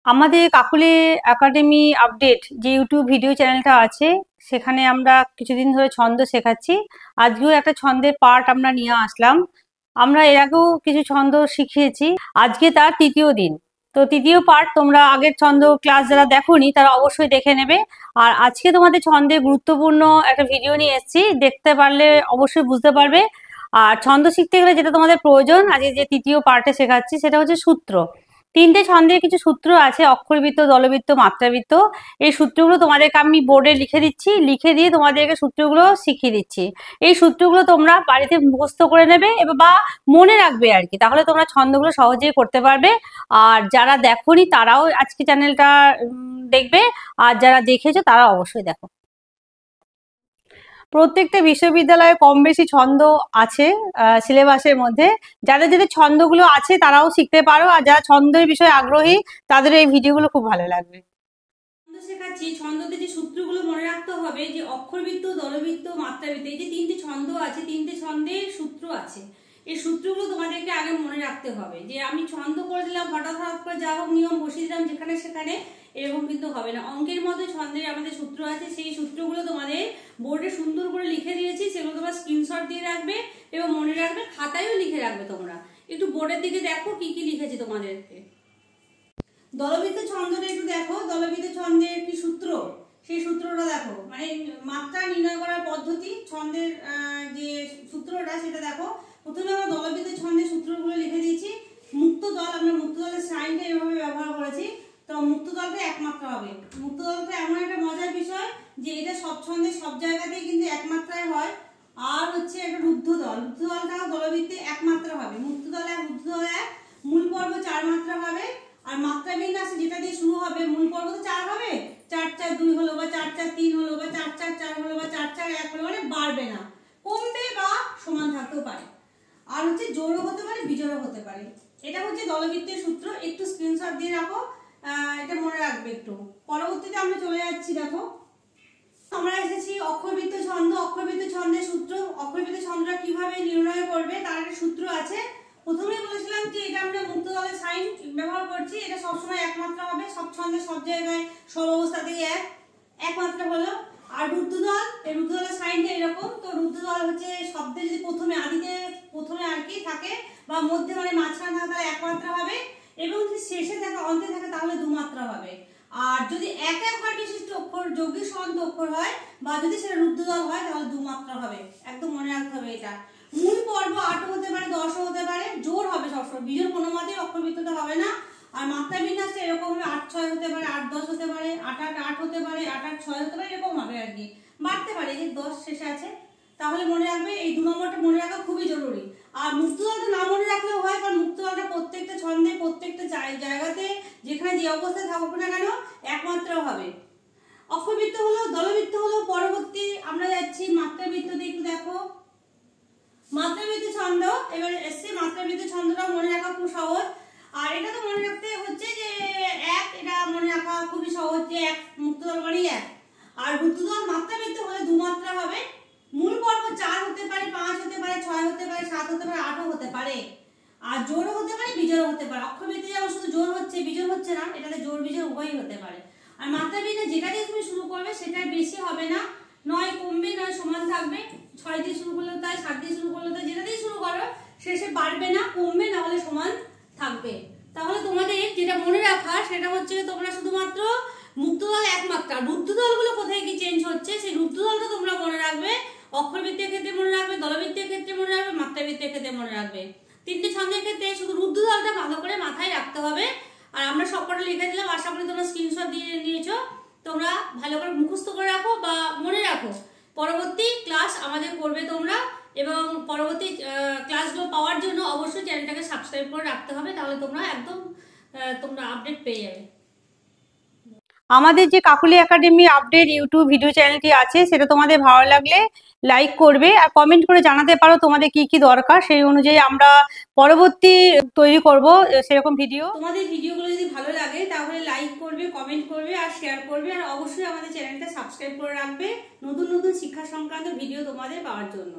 আমাদের Kakuli academy update যে YouTube video চ্যানেলটা আছে সেখানে আমরা কিছুদিন ধরে ছন্দ শেখাচ্ছি। আজকেও একটা ছন্দের পার্ট আমরা নিয়ে আসলাম। আমরা এর আগেও কিছু ছন্দ শিখিয়েছি, আজকে তার তৃতীয় দিন। তো তৃতীয় পার্ট তোমরা আগের ছন্দ ক্লাস যারা দেখোনি তারা অবশ্যই দেখে নেবে। আর আজকে তোমাদের ছন্দের গুরুত্বপূর্ণ একটা ভিডিও নিয়ে এসেছি, দেখতে পারলে অবশ্যই বুঝতে পারবে। আর ছন্দ শিখতে গেলে যেটা তোমাদের প্রয়োজন আজকে যে তৃতীয় পার্টে শেখাচ্ছি সেটা হচ্ছে সূত্র। তিনটে ছন্দের কিছু সূত্র আছে, অক্ষরবৃত্ত, দলবৃত্ত, মাত্রাবৃত্ত। এই সূত্রগুলো তোমাদেরকে আমি বোর্ডে লিখে দিচ্ছি, লিখে দিয়ে তোমাদেরকে সূত্রগুলো শিখিয়ে দিচ্ছি। এই সূত্রগুলো তোমরা বাড়িতে মুখস্থ করে নেবে বা মনে রাখবে আর কি, তাহলে তোমরা ছন্দগুলো সহজেই করতে পারবে। আর যারা দেখোনি তারাও আজকে চ্যানেলটা দেখবে, আর যারা দেখেছো তারা অবশ্যই দেখো। প্রত্যেকটা বিশ্ববিদ্যালয়ে কম বেশি ছন্দ আছে সিলেবাসের মধ্যে। যাদের যাদের ছন্দগুলো আছে তারাও শিখতে পারো, আর যারা ছন্দের বিষয়ে আগ্রহী তাদের এই ভিডিওগুলো খুব ভালো লাগবে। ছন্দ শেখাচ্ছি, ছন্দতে যে সূত্রগুলো মনে রাখতে হবে, যে অক্ষরবৃত্ত, দলবৃত্ত, মাত্রাবৃত্ত, এই যে তিনটে ছন্দ আছে, তিনটে ছন্দের সূত্র আছে। এই সূত্রগুলো তোমাদেরকে আগে মনে রাখতে হবে। যে আমি ছন্দ করে দিলাম, হঠাৎ হঠাৎ করে যা হোক নিয়ম বসিয়ে দিলাম যেখানে সেখানে, এরকম কিন্তু হবে না। অঙ্কের মতো ছন্দের আমাদের সূত্র আছে, সেই সূত্রগুলো তোমাদের বোর্ডে সুন্দর করে লিখে দিয়েছি, সেগুলো তোমরা স্ক্রিনশট দিয়ে রাখবে এবং মনে রাখবে, খাতায়ও লিখে রাখবে। তোমরা একটু বোর্ডের দিকে দেখো কি কি লিখেছি তোমাদেরকে। দলবৃত্ত ছন্দটা একটু দেখো, দলবৃত্ত ছন্দের একটি সূত্র, সেই সূত্রটা দেখো, মানে মাত্রা নির্ণয় করার পদ্ধতি, ছন্দের যে সূত্রটা সেটা দেখো। প্রথমে আমরা দলবৃত্ত ছন্দের সূত্রগুলো লিখে দিয়েছি। মুক্ত দল, আমরা মুক্ত দলের সাইনটা এভাবে ব্যবহার করেছি। তো মুক্ত দলটা একমাত্রা হবে। মুক্ত দলটা এমন একটা মজার বিষয় যে এটা সব ছন্দে সব জায়গাতেই কিন্তু একমাত্রায় হয়। আর হচ্ছে একটা রুদ্ধ দল, রুদ্ধ দলটাও দলবৃত্তে একমাত্রা হবে। মুক্ত দল এক, রুদ্ধ দল এক, মূল পর্ব 4 মাত্রা হবে। আর মাত্রা বিন্যাস যেটা দিয়ে শুরু হবে, মূল পর্ব তো 4 হবে, 4-4-2 হলো বা 4-4-3 হলো বা 4-4-4 হলো বা 4-4-1 হলো, মানে বাড়বে না, কমবে বা সমান থাকতেও পারে। আর হচ্ছে জোড়ও হতে পারে, বিজোড়ও হতে পারে। এটা হচ্ছে দলবৃত্তের সূত্র, একটু স্ক্রিনশট দিয়ে রাখো, এটা মনে রাখবে একটু। পরবর্তীতে আমরা চলে যাচ্ছি, দেখো আমরা এসেছি অক্ষরবৃত্ত ছন্দ। অক্ষরবৃত্ত ছন্দের সূত্র, অক্ষরবৃত্ত ছন্দটা কিভাবে নির্ণয় করবে তার একটা সূত্র আছে। প্রথমেই বলেছিলাম যে এটা আমরা মুক্ত দলের সাইন ব্যবহার করছি, এটা সবসময় একমাত্রা হবে, সব ছন্দে সব জায়গায় সব অবস্থাতেই একমাত্রা হলো। আর রুদ্ধ দল, এই রুদ্ধ দলের সাইনটা এরকম। তো রুদ্ধ দল হচ্ছে শব্দে যদি প্রথমে আদিতে প্রথমে আর কি থাকে বা মধ্যে মানে মাঝখানে থাকে তাহলে একমাত্রা হবে, এবং যদি শেষে থাকে অন্তে থাকে তাহলে দুমাত্রা হবে। আর যদি এক ঘর বিশিষ্ট অক্ষর যৌগিক সন্ত অক্ষর হয় বা যদি সেটা রুদ্ধ দল হয় তাহলে দুমাত্রা হবে। একদম মনে রাখতে হবে এটা। মূল পর্ব 8 হতে পারে, 10 হতে পারে, জোড় হবে সবসময়, বিজোড় কোনো মতেই অক্ষরবৃত্তটা হবে না। আর মাত্রা বিন্যাসটা এরকম হবে, 8-6 হতে পারে, 8-10 হতে পারে, 8-8-8 হতে পারে, 8-8-6 হতে পারে, এরকম হবে আর কি, বাড়তে পারে। এই যে 10 শেষে আছে, তাহলে মনে রাখবে এই 2 নম্বরটা মনে রাখা খুবই জরুরি। আর মুক্ত দলটা না মনে রাখলেও হয়, কারণ মুক্ত দলটা প্রত্যেকটা ছন্দে প্রত্যেকটা জায়গাতে যেখানে যে অবস্থায় থাকুক না কেন একমাত্রা হবে। অক্ষরবৃত্ত হলো, দলবৃত্ত হলো। পরবর্তী আমরা যাচ্ছি মাত্রাবৃত্ত দিয়ে, একটু দেখো মাত্রাবৃত্ত ছন্দ। এবার এসছে মাত্রাবৃত্ত ছন্দটা মনে রাখা খুব সহজ। আর এটা তো মনে রাখতে হচ্ছে যে এক, এটা মনে রাখা খুবই সহজ যে এক, মুক্ত দল মানে এক। আর রুদ্ধ দল মাত্রাবৃত্ত হলে দুমাত্রা হবে। মূল পর্ব 4 হতে পারে, 5 হতে পারে, 6 হতে পারে, 7 হতে পারে, 8 হতে পারে। আর জোড়ও হতে পারে, বিজোড়ও হতে পারে। অক্ষরবৃত্তে যেমন শুধু জোড় হচ্ছে, বিজোড় হচ্ছে না, এটাতে জোড় বিজোড় উভয়ই হতে পারে। আর মাত্রাবৃত্তে যেটা দিয়ে তুমি শুরু করবে সেটা বেশি হবে না, নয় কমবে নয় সমান থাকবে। 6 দিয়ে শুরু করলে তাই, 7 দিয়ে শুরু করলে তাই, যেটা দিয়ে শুরু করো শেষে বাড়বে না, কমবে না হলে সমান থাকবে। তাহলে তোমাদের যেটা মনে রাখা সেটা হচ্ছে তোমরা শুধুমাত্র মুক্ত দল একমাত্রা, রুদ্ধ দলগুলো কোথায় কি চেঞ্জ হচ্ছে সেই রুদ্ধ দলটা তোমরা মনে রাখবে। অক্ষরবৃত্তের ক্ষেত্রে মনে রাখবে, দলবৃত্তের ক্ষেত্রে মনে রাখবে, মাত্রাবৃত্তের ক্ষেত্রে মনে রাখবে। তিনটে ছন্দের ক্ষেত্রে শুধু রুদ্ধ দলটা ভালো করে মাথায় রাখতে হবে। আর আমরা সবকটা লিখে দিলাম, আশা করি তোমরা স্ক্রিনশট দিয়ে নিয়েছো। তোমরা ভালো করে মুখস্থ করে রাখো বা মনে রাখো, পরবর্তী ক্লাস আমাদের করবে তোমরা। এবং পরবর্তী ক্লাসগুলো পাওয়ার জন্য অবশ্যই চ্যানেলটাকে সাবস্ক্রাইব করে রাখতে হবে, তাহলে তোমরা একদম তোমরা আপডেট পেয়ে যাবে। আমাদের যে Kakuli academy update YouTube video চ্যানেলটি আছে সেটা তোমাদের ভালো লাগলে লাইক করবে আর কমেন্ট করে জানাতে পারো তোমাদের কি কি দরকার, সেই অনুযায়ী আমরা পরবর্তী তৈরি করব সেরকম ভিডিও। তোমাদের ভিডিওগুলো যদি ভালো লাগে তাহলে লাইক করবে, কমেন্ট করবে আর শেয়ার করবে। আর অবশ্যই আমাদের চ্যানেলটা সাবস্ক্রাইব করে রাখবে নতুন নতুন শিক্ষা সংক্রান্ত ভিডিও তোমাদের পাওয়ার জন্য।